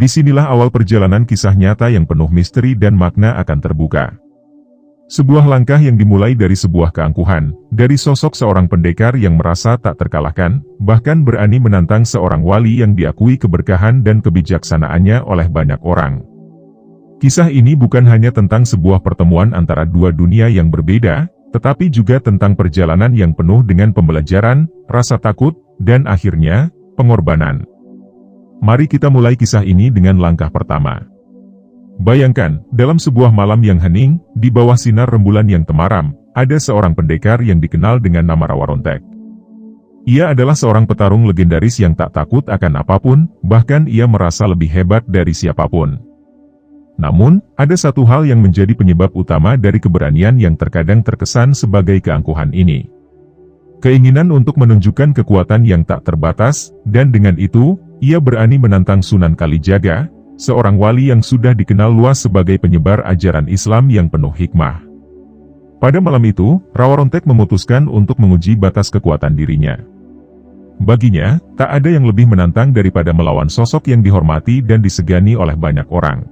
Disinilah awal perjalanan kisah nyata yang penuh misteri dan makna akan terbuka. Sebuah langkah yang dimulai dari sebuah keangkuhan, dari sosok seorang pendekar yang merasa tak terkalahkan, bahkan berani menantang seorang wali yang diakui keberkahan dan kebijaksanaannya oleh banyak orang. Kisah ini bukan hanya tentang sebuah pertemuan antara dua dunia yang berbeda, tetapi juga tentang perjalanan yang penuh dengan pembelajaran, rasa takut, dan akhirnya, pengorbanan. Mari kita mulai kisah ini dengan langkah pertama. Bayangkan, dalam sebuah malam yang hening, di bawah sinar rembulan yang temaram, ada seorang pendekar yang dikenal dengan nama Rawarontek. Ia adalah seorang petarung legendaris yang tak takut akan apapun, bahkan ia merasa lebih hebat dari siapapun. Namun, ada satu hal yang menjadi penyebab utama dari keberanian yang terkadang terkesan sebagai keangkuhan ini. Keinginan untuk menunjukkan kekuatan yang tak terbatas, dan dengan itu, ia berani menantang Sunan Kalijaga, seorang wali yang sudah dikenal luas sebagai penyebar ajaran Islam yang penuh hikmah. Pada malam itu, Rawarontek memutuskan untuk menguji batas kekuatan dirinya. Baginya, tak ada yang lebih menantang daripada melawan sosok yang dihormati dan disegani oleh banyak orang.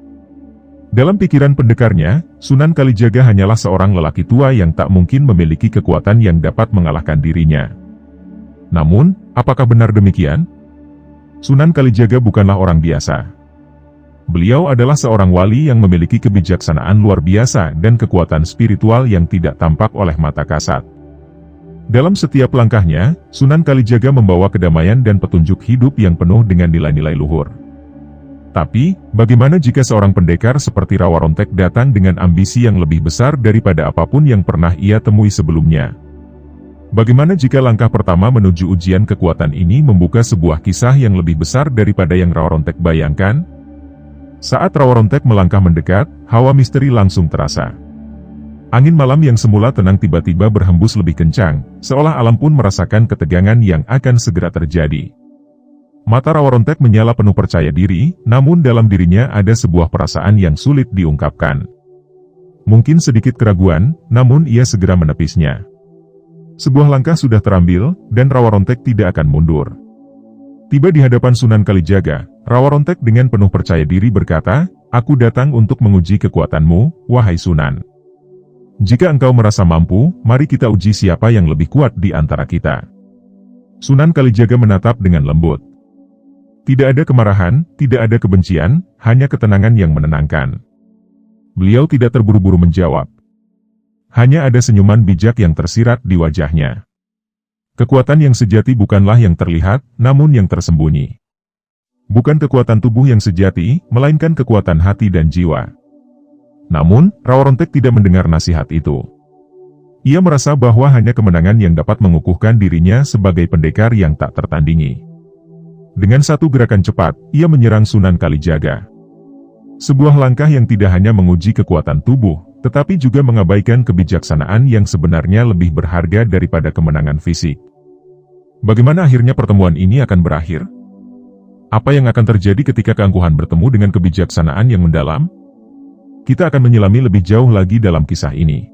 Dalam pikiran pendekarnya, Sunan Kalijaga hanyalah seorang lelaki tua yang tak mungkin memiliki kekuatan yang dapat mengalahkan dirinya. Namun, apakah benar demikian? Sunan Kalijaga bukanlah orang biasa. Beliau adalah seorang wali yang memiliki kebijaksanaan luar biasa dan kekuatan spiritual yang tidak tampak oleh mata kasat. Dalam setiap langkahnya, Sunan Kalijaga membawa kedamaian dan petunjuk hidup yang penuh dengan nilai-nilai luhur. Tapi, bagaimana jika seorang pendekar seperti Rawarontek datang dengan ambisi yang lebih besar daripada apapun yang pernah ia temui sebelumnya? Bagaimana jika langkah pertama menuju ujian kekuatan ini membuka sebuah kisah yang lebih besar daripada yang Rawarontek bayangkan? Saat Rawarontek melangkah mendekat, hawa misteri langsung terasa. Angin malam yang semula tenang tiba-tiba berhembus lebih kencang, seolah alam pun merasakan ketegangan yang akan segera terjadi. Mata Rawarontek menyala penuh percaya diri, namun dalam dirinya ada sebuah perasaan yang sulit diungkapkan. Mungkin sedikit keraguan, namun ia segera menepisnya. Sebuah langkah sudah terambil, dan Rawarontek tidak akan mundur. Tiba di hadapan Sunan Kalijaga, Rawarontek dengan penuh percaya diri berkata, "Aku datang untuk menguji kekuatanmu, wahai Sunan. Jika engkau merasa mampu, mari kita uji siapa yang lebih kuat di antara kita." Sunan Kalijaga menatap dengan lembut. Tidak ada kemarahan, tidak ada kebencian, hanya ketenangan yang menenangkan. Beliau tidak terburu-buru menjawab. Hanya ada senyuman bijak yang tersirat di wajahnya. Kekuatan yang sejati bukanlah yang terlihat, namun yang tersembunyi. Bukan kekuatan tubuh yang sejati, melainkan kekuatan hati dan jiwa. Namun, Rawarontek tidak mendengar nasihat itu. Ia merasa bahwa hanya kemenangan yang dapat mengukuhkan dirinya sebagai pendekar yang tak tertandingi. Dengan satu gerakan cepat, ia menyerang Sunan Kalijaga. Sebuah langkah yang tidak hanya menguji kekuatan tubuh, tetapi juga mengabaikan kebijaksanaan yang sebenarnya lebih berharga daripada kemenangan fisik. Bagaimana akhirnya pertemuan ini akan berakhir? Apa yang akan terjadi ketika keangkuhan bertemu dengan kebijaksanaan yang mendalam? Kita akan menyelami lebih jauh lagi dalam kisah ini.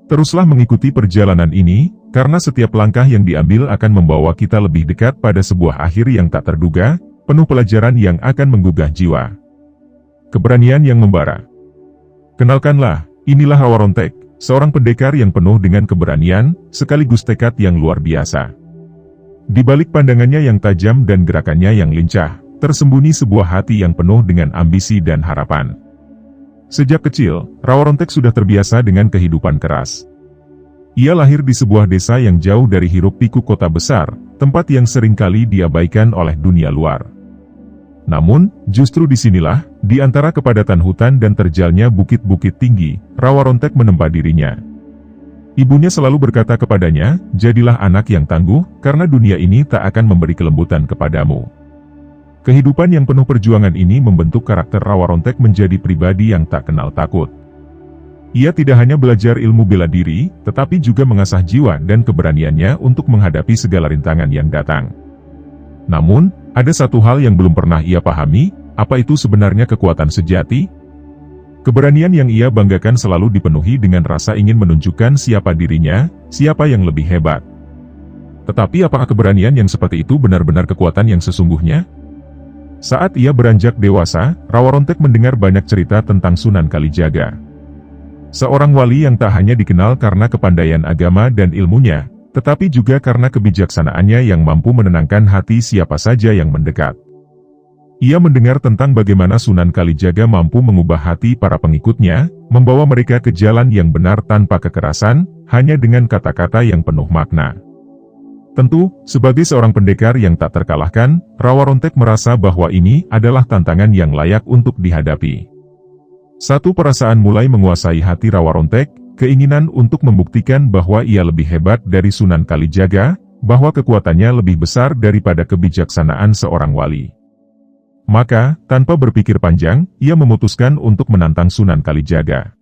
Teruslah mengikuti perjalanan ini, karena setiap langkah yang diambil akan membawa kita lebih dekat pada sebuah akhir yang tak terduga, penuh pelajaran yang akan menggugah jiwa. Keberanian yang membara. Kenalkanlah, inilah Rawarontek, seorang pendekar yang penuh dengan keberanian, sekaligus tekad yang luar biasa. Di balik pandangannya yang tajam dan gerakannya yang lincah, tersembunyi sebuah hati yang penuh dengan ambisi dan harapan. Sejak kecil, Rawarontek sudah terbiasa dengan kehidupan keras. Ia lahir di sebuah desa yang jauh dari hiruk-pikuk kota besar, tempat yang seringkali diabaikan oleh dunia luar. Namun, justru disinilah, di antara kepadatan hutan dan terjalnya bukit-bukit tinggi, Rawarontek menempa dirinya. Ibunya selalu berkata kepadanya, "Jadilah anak yang tangguh, karena dunia ini tak akan memberi kelembutan kepadamu." Kehidupan yang penuh perjuangan ini membentuk karakter Rawarontek menjadi pribadi yang tak kenal takut. Ia tidak hanya belajar ilmu bela diri, tetapi juga mengasah jiwa dan keberaniannya untuk menghadapi segala rintangan yang datang. Namun, ada satu hal yang belum pernah ia pahami, apa itu sebenarnya kekuatan sejati? Keberanian yang ia banggakan selalu dipenuhi dengan rasa ingin menunjukkan siapa dirinya, siapa yang lebih hebat. Tetapi apakah keberanian yang seperti itu benar-benar kekuatan yang sesungguhnya? Saat ia beranjak dewasa, Rawarontek mendengar banyak cerita tentang Sunan Kalijaga. Seorang wali yang tak hanya dikenal karena kepandaian agama dan ilmunya, tetapi juga karena kebijaksanaannya yang mampu menenangkan hati siapa saja yang mendekat. Ia mendengar tentang bagaimana Sunan Kalijaga mampu mengubah hati para pengikutnya, membawa mereka ke jalan yang benar tanpa kekerasan, hanya dengan kata-kata yang penuh makna. Tentu, sebagai seorang pendekar yang tak terkalahkan, Rawarontek merasa bahwa ini adalah tantangan yang layak untuk dihadapi. Satu perasaan mulai menguasai hati Rawarontek, keinginan untuk membuktikan bahwa ia lebih hebat dari Sunan Kalijaga, bahwa kekuatannya lebih besar daripada kebijaksanaan seorang wali. Maka, tanpa berpikir panjang, ia memutuskan untuk menantang Sunan Kalijaga.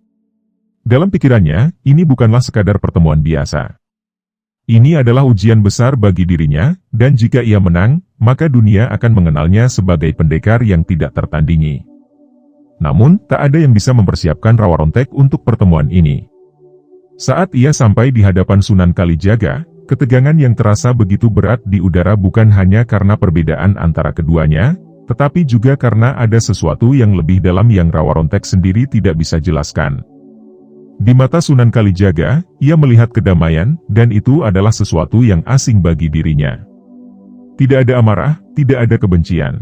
Dalam pikirannya, ini bukanlah sekadar pertemuan biasa. Ini adalah ujian besar bagi dirinya, dan jika ia menang, maka dunia akan mengenalnya sebagai pendekar yang tidak tertandingi. Namun, tak ada yang bisa mempersiapkan Rawarontek untuk pertemuan ini. Saat ia sampai di hadapan Sunan Kalijaga, ketegangan yang terasa begitu berat di udara bukan hanya karena perbedaan antara keduanya, tetapi juga karena ada sesuatu yang lebih dalam yang Rawarontek sendiri tidak bisa jelaskan. Di mata Sunan Kalijaga, ia melihat kedamaian, dan itu adalah sesuatu yang asing bagi dirinya. Tidak ada amarah, tidak ada kebencian.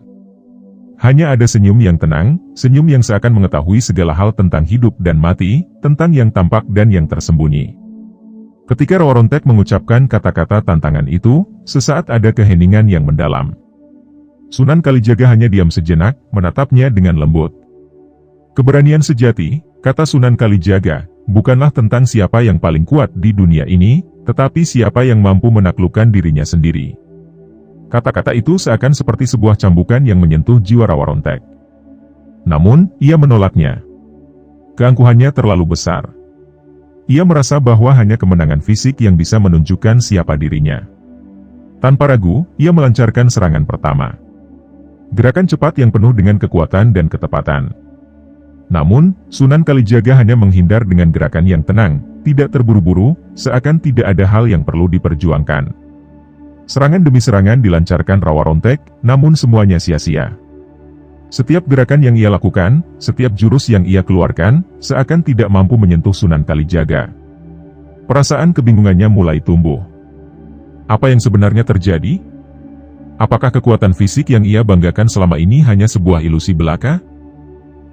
Hanya ada senyum yang tenang, senyum yang seakan mengetahui segala hal tentang hidup dan mati, tentang yang tampak dan yang tersembunyi. Ketika Rawarontek mengucapkan kata-kata tantangan itu, sesaat ada keheningan yang mendalam. Sunan Kalijaga hanya diam sejenak, menatapnya dengan lembut. Keberanian sejati, kata Sunan Kalijaga, bukanlah tentang siapa yang paling kuat di dunia ini, tetapi siapa yang mampu menaklukkan dirinya sendiri. Kata-kata itu seakan seperti sebuah cambukan yang menyentuh jiwa Rawarontek. Namun, ia menolaknya. Keangkuhannya terlalu besar. Ia merasa bahwa hanya kemenangan fisik yang bisa menunjukkan siapa dirinya. Tanpa ragu, ia melancarkan serangan pertama. Gerakan cepat yang penuh dengan kekuatan dan ketepatan. Namun, Sunan Kalijaga hanya menghindar dengan gerakan yang tenang, tidak terburu-buru, seakan tidak ada hal yang perlu diperjuangkan. Serangan demi serangan dilancarkan Rawarontek, namun semuanya sia-sia. Setiap gerakan yang ia lakukan, setiap jurus yang ia keluarkan, seakan tidak mampu menyentuh Sunan Kalijaga. Perasaan kebingungannya mulai tumbuh. Apa yang sebenarnya terjadi? Apakah kekuatan fisik yang ia banggakan selama ini hanya sebuah ilusi belaka?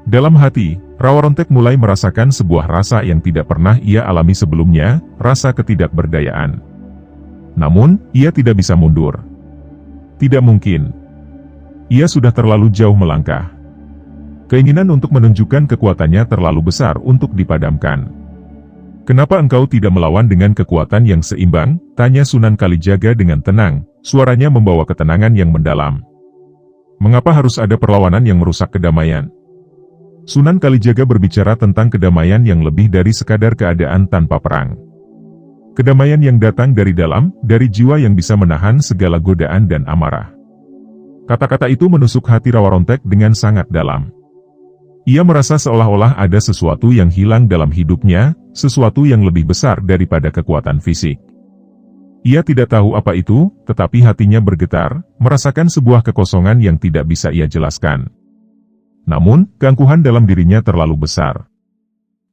Dalam hati, Rawarontek mulai merasakan sebuah rasa yang tidak pernah ia alami sebelumnya, rasa ketidakberdayaan. Namun, ia tidak bisa mundur. Tidak mungkin. Ia sudah terlalu jauh melangkah. Keinginan untuk menunjukkan kekuatannya terlalu besar untuk dipadamkan. "Kenapa engkau tidak melawan dengan kekuatan yang seimbang?" tanya Sunan Kalijaga dengan tenang, suaranya membawa ketenangan yang mendalam. "Mengapa harus ada perlawanan yang merusak kedamaian?" Sunan Kalijaga berbicara tentang kedamaian yang lebih dari sekadar keadaan tanpa perang. Kedamaian yang datang dari dalam, dari jiwa yang bisa menahan segala godaan dan amarah. Kata-kata itu menusuk hati Rawarontek dengan sangat dalam. Ia merasa seolah-olah ada sesuatu yang hilang dalam hidupnya, sesuatu yang lebih besar daripada kekuatan fisik. Ia tidak tahu apa itu, tetapi hatinya bergetar, merasakan sebuah kekosongan yang tidak bisa ia jelaskan. Namun, keangkuhan dalam dirinya terlalu besar.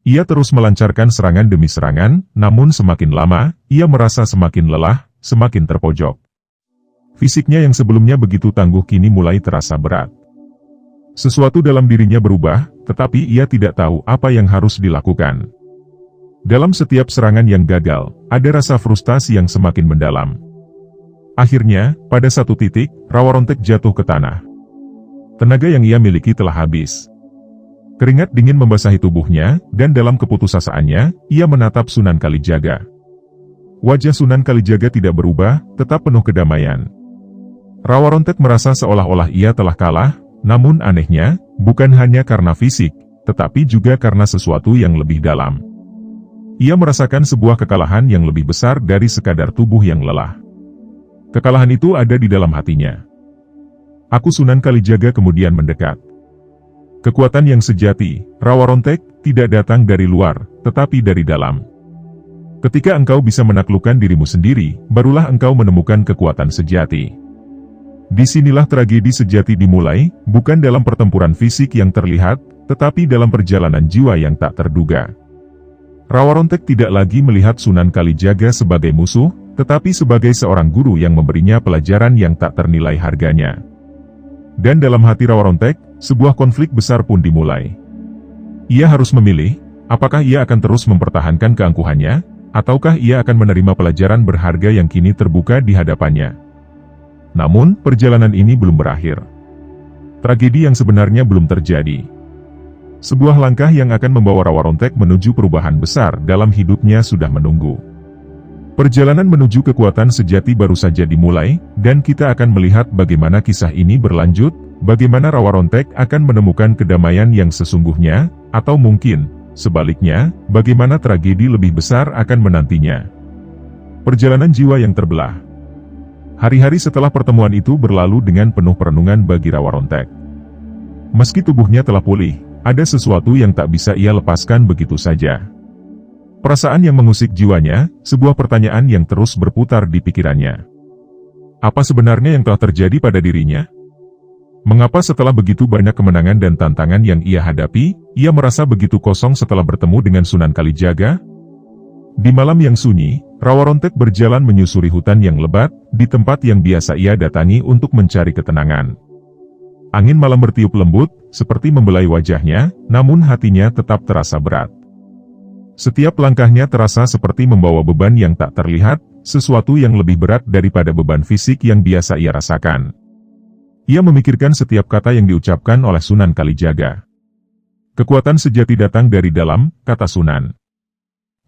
Ia terus melancarkan serangan demi serangan, namun semakin lama, ia merasa semakin lelah, semakin terpojok. Fisiknya yang sebelumnya begitu tangguh kini mulai terasa berat. Sesuatu dalam dirinya berubah, tetapi ia tidak tahu apa yang harus dilakukan. Dalam setiap serangan yang gagal, ada rasa frustasi yang semakin mendalam. Akhirnya, pada satu titik, Rawarontek jatuh ke tanah. Tenaga yang ia miliki telah habis. Keringat dingin membasahi tubuhnya, dan dalam keputusasaannya, ia menatap Sunan Kalijaga. Wajah Sunan Kalijaga tidak berubah, tetap penuh kedamaian. Rawarontek merasa seolah-olah ia telah kalah, namun anehnya, bukan hanya karena fisik, tetapi juga karena sesuatu yang lebih dalam. Ia merasakan sebuah kekalahan yang lebih besar dari sekadar tubuh yang lelah. Kekalahan itu ada di dalam hatinya. Aku Sunan Kalijaga kemudian mendekat. Kekuatan yang sejati, Rawarontek, tidak datang dari luar, tetapi dari dalam. Ketika engkau bisa menaklukkan dirimu sendiri, barulah engkau menemukan kekuatan sejati. Disinilah tragedi sejati dimulai, bukan dalam pertempuran fisik yang terlihat, tetapi dalam perjalanan jiwa yang tak terduga. Rawarontek tidak lagi melihat Sunan Kalijaga sebagai musuh, tetapi sebagai seorang guru yang memberinya pelajaran yang tak ternilai harganya. Dan dalam hati Rawarontek, sebuah konflik besar pun dimulai. Ia harus memilih, apakah ia akan terus mempertahankan keangkuhannya, ataukah ia akan menerima pelajaran berharga yang kini terbuka di hadapannya. Namun, perjalanan ini belum berakhir. Tragedi yang sebenarnya belum terjadi. Sebuah langkah yang akan membawa Rawarontek menuju perubahan besar dalam hidupnya sudah menunggu. Perjalanan menuju kekuatan sejati baru saja dimulai, dan kita akan melihat bagaimana kisah ini berlanjut, bagaimana Rawarontek akan menemukan kedamaian yang sesungguhnya, atau mungkin, sebaliknya, bagaimana tragedi lebih besar akan menantinya. Perjalanan jiwa yang terbelah. Hari-hari setelah pertemuan itu berlalu dengan penuh perenungan bagi Rawarontek. Meski tubuhnya telah pulih, ada sesuatu yang tak bisa ia lepaskan begitu saja. Perasaan yang mengusik jiwanya, sebuah pertanyaan yang terus berputar di pikirannya. Apa sebenarnya yang telah terjadi pada dirinya? Mengapa setelah begitu banyak kemenangan dan tantangan yang ia hadapi, ia merasa begitu kosong setelah bertemu dengan Sunan Kalijaga? Di malam yang sunyi, Rawarontek berjalan menyusuri hutan yang lebat, di tempat yang biasa ia datangi untuk mencari ketenangan. Angin malam bertiup lembut, seperti membelai wajahnya, namun hatinya tetap terasa berat. Setiap langkahnya terasa seperti membawa beban yang tak terlihat, sesuatu yang lebih berat daripada beban fisik yang biasa ia rasakan. Ia memikirkan setiap kata yang diucapkan oleh Sunan Kalijaga. Kekuatan sejati datang dari dalam, kata Sunan.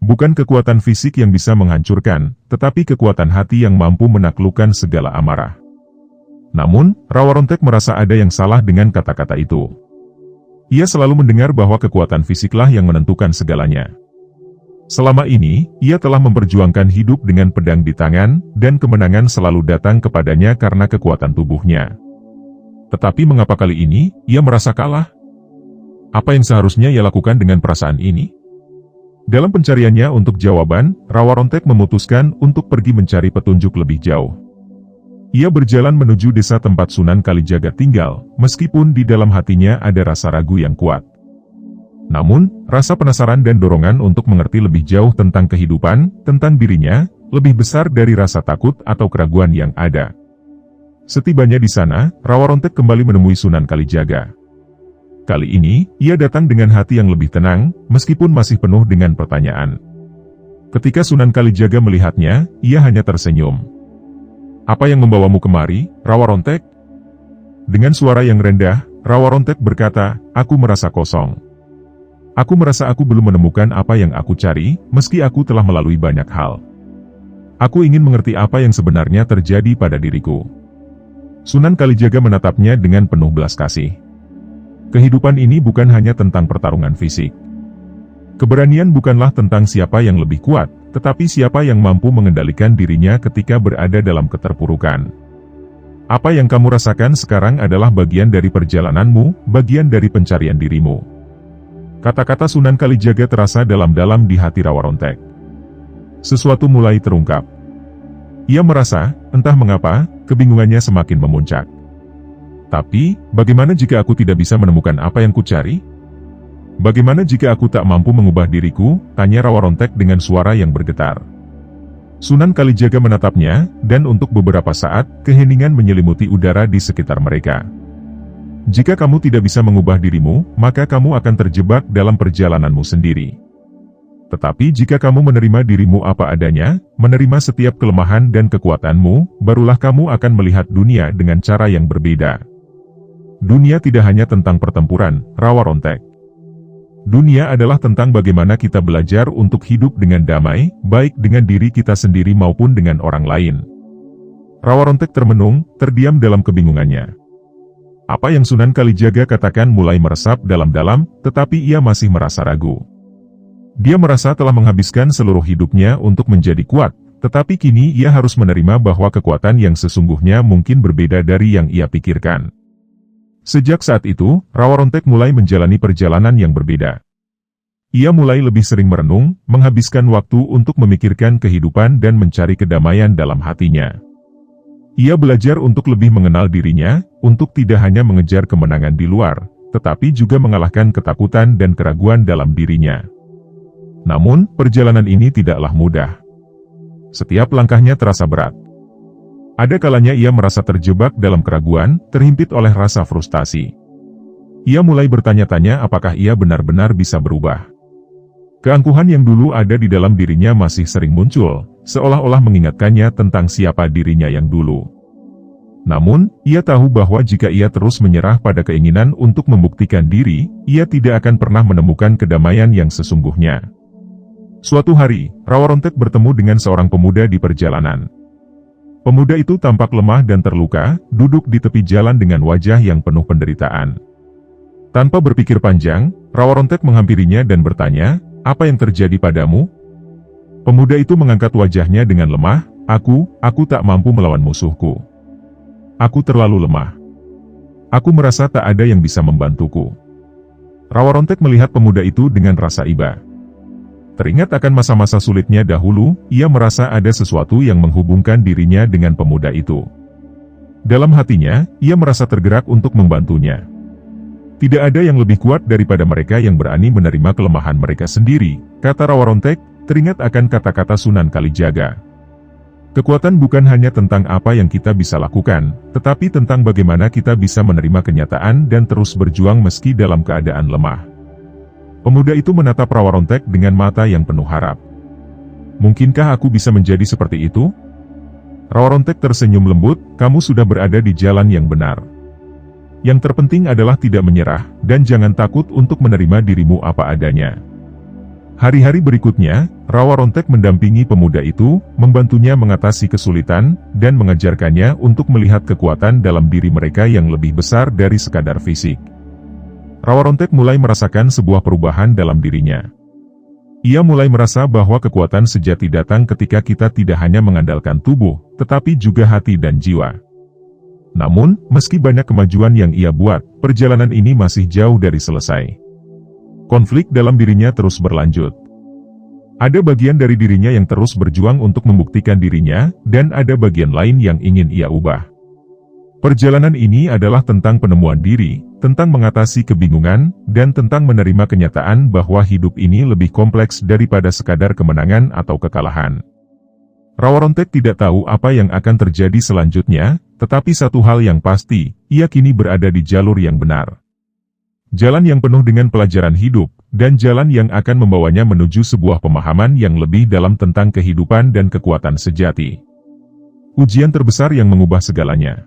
Bukan kekuatan fisik yang bisa menghancurkan, tetapi kekuatan hati yang mampu menaklukkan segala amarah. Namun, Rawarontek merasa ada yang salah dengan kata-kata itu. Ia selalu mendengar bahwa kekuatan fisiklah yang menentukan segalanya. Selama ini, ia telah memperjuangkan hidup dengan pedang di tangan, dan kemenangan selalu datang kepadanya karena kekuatan tubuhnya. Tetapi mengapa kali ini, ia merasa kalah? Apa yang seharusnya ia lakukan dengan perasaan ini? Dalam pencariannya untuk jawaban, Rawarontek memutuskan untuk pergi mencari petunjuk lebih jauh. Ia berjalan menuju desa tempat Sunan Kalijaga tinggal, meskipun di dalam hatinya ada rasa ragu yang kuat. Namun, rasa penasaran dan dorongan untuk mengerti lebih jauh tentang kehidupan, tentang dirinya, lebih besar dari rasa takut atau keraguan yang ada. Setibanya di sana, Rawarontek kembali menemui Sunan Kalijaga. Kali ini, ia datang dengan hati yang lebih tenang, meskipun masih penuh dengan pertanyaan. Ketika Sunan Kalijaga melihatnya, ia hanya tersenyum. Apa yang membawamu kemari, Rawarontek? Dengan suara yang rendah, Rawarontek berkata, aku merasa kosong. Aku merasa aku belum menemukan apa yang aku cari, meski aku telah melalui banyak hal. Aku ingin mengerti apa yang sebenarnya terjadi pada diriku. Sunan Kalijaga menatapnya dengan penuh belas kasih. Kehidupan ini bukan hanya tentang pertarungan fisik. Keberanian bukanlah tentang siapa yang lebih kuat, tetapi siapa yang mampu mengendalikan dirinya ketika berada dalam keterpurukan. Apa yang kamu rasakan sekarang adalah bagian dari perjalananmu, bagian dari pencarian dirimu. Kata-kata Sunan Kalijaga terasa dalam-dalam di hati Rawarontek. Sesuatu mulai terungkap. Ia merasa, entah mengapa, kebingungannya semakin memuncak. Tapi, bagaimana jika aku tidak bisa menemukan apa yang kucari? Bagaimana jika aku tak mampu mengubah diriku? Tanya Rawarontek dengan suara yang bergetar. Sunan Kalijaga menatapnya, dan untuk beberapa saat, keheningan menyelimuti udara di sekitar mereka. Jika kamu tidak bisa mengubah dirimu, maka kamu akan terjebak dalam perjalananmu sendiri. Tetapi jika kamu menerima dirimu apa adanya, menerima setiap kelemahan dan kekuatanmu, barulah kamu akan melihat dunia dengan cara yang berbeda. Dunia tidak hanya tentang pertempuran, Rawarontek. Dunia adalah tentang bagaimana kita belajar untuk hidup dengan damai, baik dengan diri kita sendiri maupun dengan orang lain. Rawarontek termenung, terdiam dalam kebingungannya. Apa yang Sunan Kalijaga katakan mulai meresap dalam-dalam, tetapi ia masih merasa ragu. Dia merasa telah menghabiskan seluruh hidupnya untuk menjadi kuat, tetapi kini ia harus menerima bahwa kekuatan yang sesungguhnya mungkin berbeda dari yang ia pikirkan. Sejak saat itu, Rawarontek mulai menjalani perjalanan yang berbeda. Ia mulai lebih sering merenung, menghabiskan waktu untuk memikirkan kehidupan dan mencari kedamaian dalam hatinya. Ia belajar untuk lebih mengenal dirinya, untuk tidak hanya mengejar kemenangan di luar, tetapi juga mengalahkan ketakutan dan keraguan dalam dirinya. Namun, perjalanan ini tidaklah mudah. Setiap langkahnya terasa berat. Ada kalanya ia merasa terjebak dalam keraguan, terhimpit oleh rasa frustasi. Ia mulai bertanya-tanya apakah ia benar-benar bisa berubah. Keangkuhan yang dulu ada di dalam dirinya masih sering muncul, seolah-olah mengingatkannya tentang siapa dirinya yang dulu. Namun, ia tahu bahwa jika ia terus menyerah pada keinginan untuk membuktikan diri, ia tidak akan pernah menemukan kedamaian yang sesungguhnya. Suatu hari, Rawarontek bertemu dengan seorang pemuda di perjalanan. Pemuda itu tampak lemah dan terluka, duduk di tepi jalan dengan wajah yang penuh penderitaan. Tanpa berpikir panjang, Rawarontek menghampirinya dan bertanya, "Apa yang terjadi padamu?" Pemuda itu mengangkat wajahnya dengan lemah, Aku tak mampu melawan musuhku. Aku terlalu lemah. Aku merasa tak ada yang bisa membantuku." Rawarontek melihat pemuda itu dengan rasa iba. Teringat akan masa-masa sulitnya dahulu, ia merasa ada sesuatu yang menghubungkan dirinya dengan pemuda itu. Dalam hatinya, ia merasa tergerak untuk membantunya. Tidak ada yang lebih kuat daripada mereka yang berani menerima kelemahan mereka sendiri, kata Rawarontek, teringat akan kata-kata Sunan Kalijaga. Kekuatan bukan hanya tentang apa yang kita bisa lakukan, tetapi tentang bagaimana kita bisa menerima kenyataan dan terus berjuang meski dalam keadaan lemah. Pemuda itu menatap Rawarontek dengan mata yang penuh harap. "Mungkinkah aku bisa menjadi seperti itu?" Rawarontek tersenyum lembut, "Kamu sudah berada di jalan yang benar. Yang terpenting adalah tidak menyerah, dan jangan takut untuk menerima dirimu apa adanya." Hari-hari berikutnya, Rawarontek mendampingi pemuda itu, membantunya mengatasi kesulitan, dan mengajarkannya untuk melihat kekuatan dalam diri mereka yang lebih besar dari sekadar fisik. Rawarontek mulai merasakan sebuah perubahan dalam dirinya. Ia mulai merasa bahwa kekuatan sejati datang ketika kita tidak hanya mengandalkan tubuh, tetapi juga hati dan jiwa. Namun, meski banyak kemajuan yang ia buat, perjalanan ini masih jauh dari selesai. Konflik dalam dirinya terus berlanjut. Ada bagian dari dirinya yang terus berjuang untuk membuktikan dirinya, dan ada bagian lain yang ingin ia ubah. Perjalanan ini adalah tentang penemuan diri, tentang mengatasi kebingungan, dan tentang menerima kenyataan bahwa hidup ini lebih kompleks daripada sekadar kemenangan atau kekalahan. Rawarontek tidak tahu apa yang akan terjadi selanjutnya, tetapi satu hal yang pasti, ia kini berada di jalur yang benar. Jalan yang penuh dengan pelajaran hidup, dan jalan yang akan membawanya menuju sebuah pemahaman yang lebih dalam tentang kehidupan dan kekuatan sejati. Ujian terbesar yang mengubah segalanya.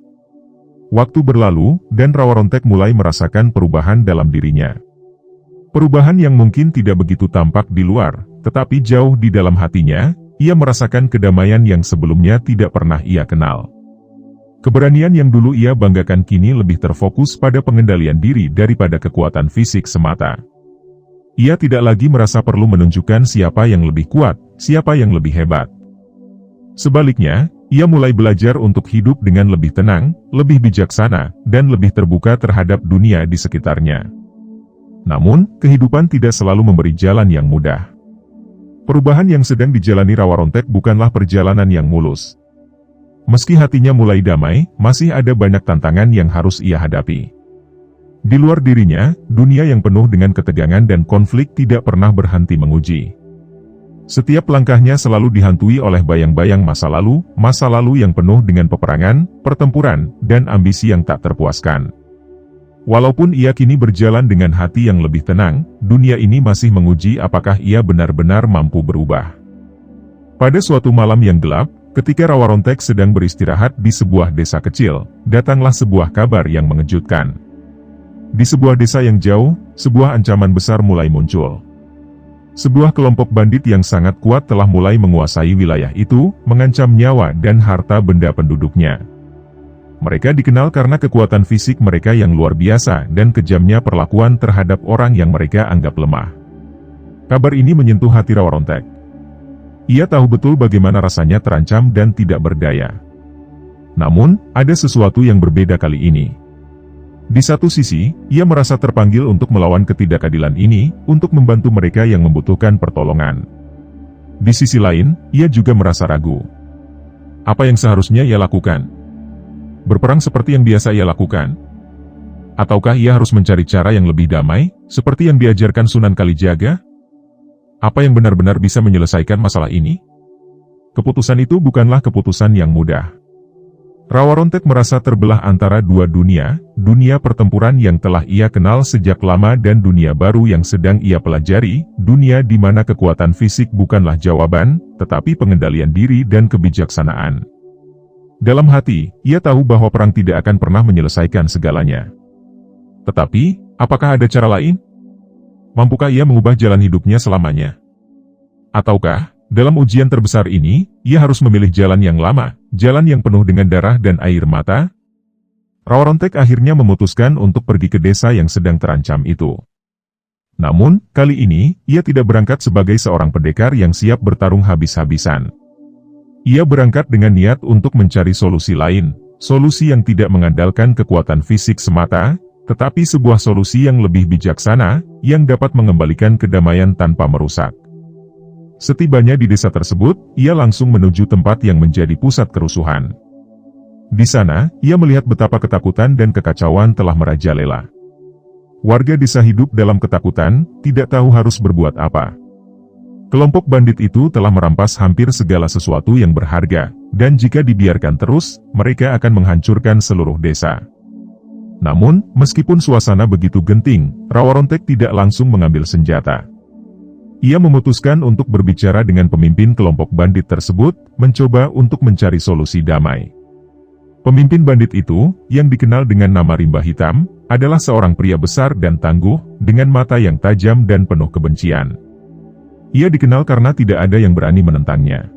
Waktu berlalu, dan Rawarontek mulai merasakan perubahan dalam dirinya. Perubahan yang mungkin tidak begitu tampak di luar, tetapi jauh di dalam hatinya, ia merasakan kedamaian yang sebelumnya tidak pernah ia kenal. Keberanian yang dulu ia banggakan kini lebih terfokus pada pengendalian diri daripada kekuatan fisik semata. Ia tidak lagi merasa perlu menunjukkan siapa yang lebih kuat, siapa yang lebih hebat. Sebaliknya, ia mulai belajar untuk hidup dengan lebih tenang, lebih bijaksana, dan lebih terbuka terhadap dunia di sekitarnya. Namun, kehidupan tidak selalu memberi jalan yang mudah. Perubahan yang sedang dijalani Rawarontek bukanlah perjalanan yang mulus. Meski hatinya mulai damai, masih ada banyak tantangan yang harus ia hadapi. Di luar dirinya, dunia yang penuh dengan ketegangan dan konflik tidak pernah berhenti menguji. Setiap langkahnya selalu dihantui oleh bayang-bayang masa lalu yang penuh dengan peperangan, pertempuran, dan ambisi yang tak terpuaskan. Walaupun ia kini berjalan dengan hati yang lebih tenang, dunia ini masih menguji apakah ia benar-benar mampu berubah. Pada suatu malam yang gelap, ketika Rawarontek sedang beristirahat di sebuah desa kecil, datanglah sebuah kabar yang mengejutkan. Di sebuah desa yang jauh, sebuah ancaman besar mulai muncul. Sebuah kelompok bandit yang sangat kuat telah mulai menguasai wilayah itu, mengancam nyawa dan harta benda penduduknya. Mereka dikenal karena kekuatan fisik mereka yang luar biasa dan kejamnya perlakuan terhadap orang yang mereka anggap lemah. Kabar ini menyentuh hati Rawarontek. Ia tahu betul bagaimana rasanya terancam dan tidak berdaya. Namun, ada sesuatu yang berbeda kali ini. Di satu sisi, ia merasa terpanggil untuk melawan ketidakadilan ini, untuk membantu mereka yang membutuhkan pertolongan. Di sisi lain, ia juga merasa ragu. Apa yang seharusnya ia lakukan? Berperang seperti yang biasa ia lakukan? Ataukah ia harus mencari cara yang lebih damai, seperti yang diajarkan Sunan Kalijaga? Apa yang benar-benar bisa menyelesaikan masalah ini? Keputusan itu bukanlah keputusan yang mudah. Rawa Rontek merasa terbelah antara dua dunia, dunia pertempuran yang telah ia kenal sejak lama dan dunia baru yang sedang ia pelajari, dunia di mana kekuatan fisik bukanlah jawaban, tetapi pengendalian diri dan kebijaksanaan. Dalam hati, ia tahu bahwa perang tidak akan pernah menyelesaikan segalanya. Tetapi, apakah ada cara lain? Mampukah ia mengubah jalan hidupnya selamanya? Ataukah, dalam ujian terbesar ini, ia harus memilih jalan yang lama, jalan yang penuh dengan darah dan air mata? Rawa Rontek akhirnya memutuskan untuk pergi ke desa yang sedang terancam itu. Namun, kali ini, ia tidak berangkat sebagai seorang pendekar yang siap bertarung habis-habisan. Ia berangkat dengan niat untuk mencari solusi lain, solusi yang tidak mengandalkan kekuatan fisik semata, tetapi sebuah solusi yang lebih bijaksana, yang dapat mengembalikan kedamaian tanpa merusak. Setibanya di desa tersebut, ia langsung menuju tempat yang menjadi pusat kerusuhan. Di sana, ia melihat betapa ketakutan dan kekacauan telah merajalela. Warga desa hidup dalam ketakutan, tidak tahu harus berbuat apa. Kelompok bandit itu telah merampas hampir segala sesuatu yang berharga, dan jika dibiarkan terus, mereka akan menghancurkan seluruh desa. Namun, meskipun suasana begitu genting, Rawa Rontek tidak langsung mengambil senjata. Ia memutuskan untuk berbicara dengan pemimpin kelompok bandit tersebut, mencoba untuk mencari solusi damai. Pemimpin bandit itu, yang dikenal dengan nama Rimba Hitam, adalah seorang pria besar dan tangguh, dengan mata yang tajam dan penuh kebencian. Ia dikenal karena tidak ada yang berani menentangnya.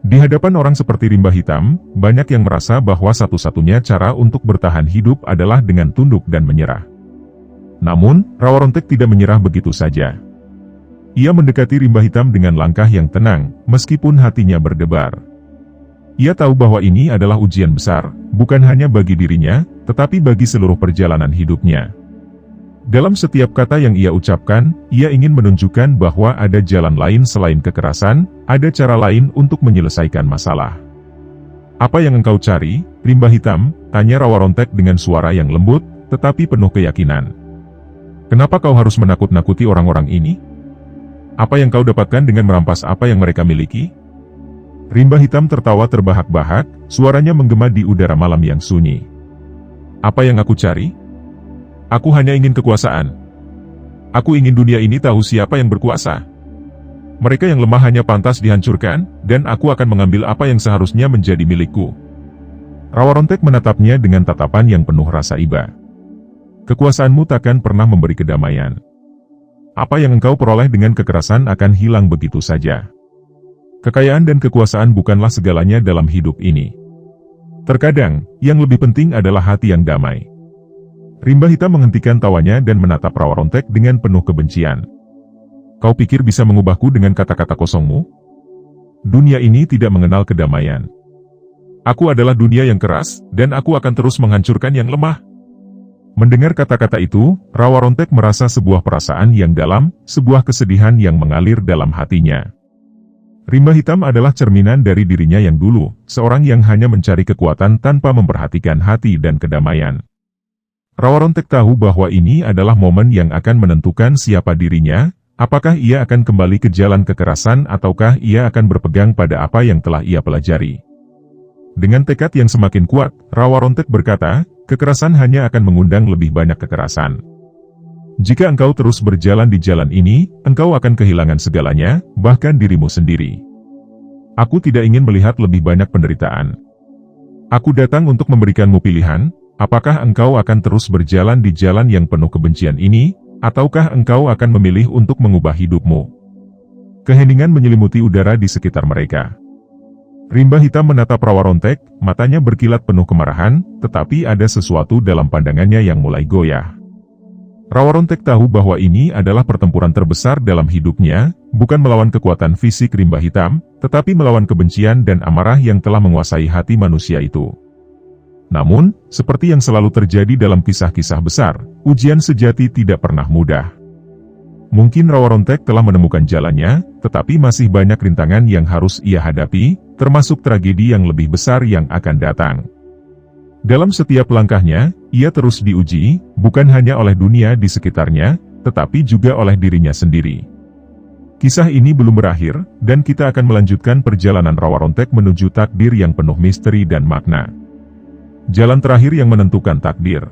Di hadapan orang seperti Rimba Hitam, banyak yang merasa bahwa satu-satunya cara untuk bertahan hidup adalah dengan tunduk dan menyerah. Namun, Rawa Rontek tidak menyerah begitu saja. Ia mendekati Rimba Hitam dengan langkah yang tenang, meskipun hatinya berdebar. Ia tahu bahwa ini adalah ujian besar, bukan hanya bagi dirinya, tetapi bagi seluruh perjalanan hidupnya. Dalam setiap kata yang ia ucapkan, ia ingin menunjukkan bahwa ada jalan lain selain kekerasan, ada cara lain untuk menyelesaikan masalah. "Apa yang engkau cari, Rimba Hitam?" tanya Rawa Rontek dengan suara yang lembut, tetapi penuh keyakinan. "Kenapa kau harus menakut-nakuti orang-orang ini? Apa yang kau dapatkan dengan merampas apa yang mereka miliki?" Rimba Hitam tertawa terbahak-bahak, suaranya menggema di udara malam yang sunyi. "Apa yang aku cari? Aku hanya ingin kekuasaan. Aku ingin dunia ini tahu siapa yang berkuasa. Mereka yang lemah hanya pantas dihancurkan, dan aku akan mengambil apa yang seharusnya menjadi milikku." Rawa Rontek menatapnya dengan tatapan yang penuh rasa iba. "Kekuasaanmu takkan pernah memberi kedamaian. Apa yang engkau peroleh dengan kekerasan akan hilang begitu saja. Kekayaan dan kekuasaan bukanlah segalanya dalam hidup ini. Terkadang, yang lebih penting adalah hati yang damai." Rimba Hitam menghentikan tawanya dan menatap Rawa Rontek dengan penuh kebencian. "Kau pikir bisa mengubahku dengan kata-kata kosongmu? Dunia ini tidak mengenal kedamaian. Aku adalah dunia yang keras, dan aku akan terus menghancurkan yang lemah." Mendengar kata-kata itu, Rawa Rontek merasa sebuah perasaan yang dalam, sebuah kesedihan yang mengalir dalam hatinya. Rimba Hitam adalah cerminan dari dirinya yang dulu, seorang yang hanya mencari kekuatan tanpa memperhatikan hati dan kedamaian. Rawa Rontek tahu bahwa ini adalah momen yang akan menentukan siapa dirinya, apakah ia akan kembali ke jalan kekerasan ataukah ia akan berpegang pada apa yang telah ia pelajari. Dengan tekad yang semakin kuat, Rawa Rontek berkata, "Kekerasan hanya akan mengundang lebih banyak kekerasan. Jika engkau terus berjalan di jalan ini, engkau akan kehilangan segalanya, bahkan dirimu sendiri. Aku tidak ingin melihat lebih banyak penderitaan. Aku datang untuk memberikanmu pilihan, apakah engkau akan terus berjalan di jalan yang penuh kebencian ini, ataukah engkau akan memilih untuk mengubah hidupmu?" Keheningan menyelimuti udara di sekitar mereka. Rimba Hitam menatap Rawa Rontek, matanya berkilat penuh kemarahan, tetapi ada sesuatu dalam pandangannya yang mulai goyah. Rawa Rontek tahu bahwa ini adalah pertempuran terbesar dalam hidupnya, bukan melawan kekuatan fisik Rimba Hitam, tetapi melawan kebencian dan amarah yang telah menguasai hati manusia itu. Namun, seperti yang selalu terjadi dalam kisah-kisah besar, ujian sejati tidak pernah mudah. Mungkin Rawa Rontek telah menemukan jalannya, tetapi masih banyak rintangan yang harus ia hadapi, termasuk tragedi yang lebih besar yang akan datang. Dalam setiap langkahnya, ia terus diuji, bukan hanya oleh dunia di sekitarnya, tetapi juga oleh dirinya sendiri. Kisah ini belum berakhir, dan kita akan melanjutkan perjalanan Rawa Rontek menuju takdir yang penuh misteri dan makna. Jalan terakhir yang menentukan takdir.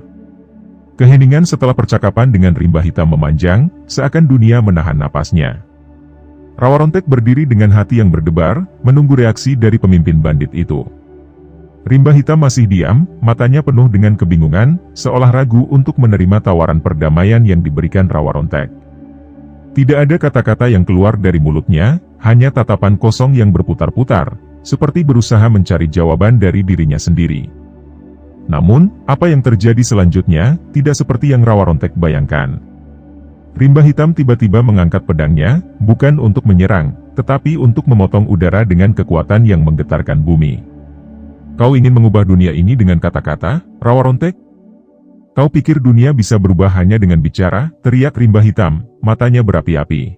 Keheningan setelah percakapan dengan rimba hitam memanjang, seakan dunia menahan napasnya. Rawa Rontek berdiri dengan hati yang berdebar, menunggu reaksi dari pemimpin bandit itu. Rimba hitam masih diam, matanya penuh dengan kebingungan, seolah ragu untuk menerima tawaran perdamaian yang diberikan Rawa Rontek. Tidak ada kata-kata yang keluar dari mulutnya, hanya tatapan kosong yang berputar-putar, seperti berusaha mencari jawaban dari dirinya sendiri. Namun, apa yang terjadi selanjutnya, tidak seperti yang Rawa Rontek bayangkan. Rimba hitam tiba-tiba mengangkat pedangnya, bukan untuk menyerang, tetapi untuk memotong udara dengan kekuatan yang menggetarkan bumi. Kau ingin mengubah dunia ini dengan kata-kata, Rawa Rontek? Kau pikir dunia bisa berubah hanya dengan bicara, teriak rimba hitam, matanya berapi-api.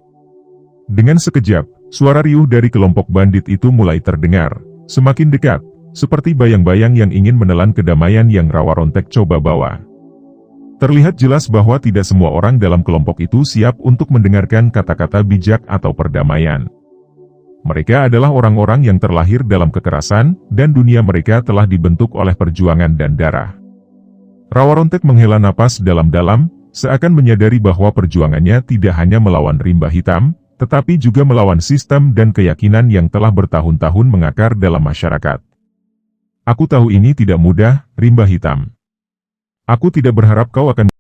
Dengan sekejap, suara riuh dari kelompok bandit itu mulai terdengar, semakin dekat, seperti bayang-bayang yang ingin menelan kedamaian yang Rawa Rontek coba bawa. Terlihat jelas bahwa tidak semua orang dalam kelompok itu siap untuk mendengarkan kata-kata bijak atau perdamaian. Mereka adalah orang-orang yang terlahir dalam kekerasan, dan dunia mereka telah dibentuk oleh perjuangan dan darah. Rawa Rontek menghela napas dalam-dalam, seakan menyadari bahwa perjuangannya tidak hanya melawan rimba hitam, tetapi juga melawan sistem dan keyakinan yang telah bertahun-tahun mengakar dalam masyarakat. Aku tahu ini tidak mudah, rimba hitam. Aku tidak berharap kau akan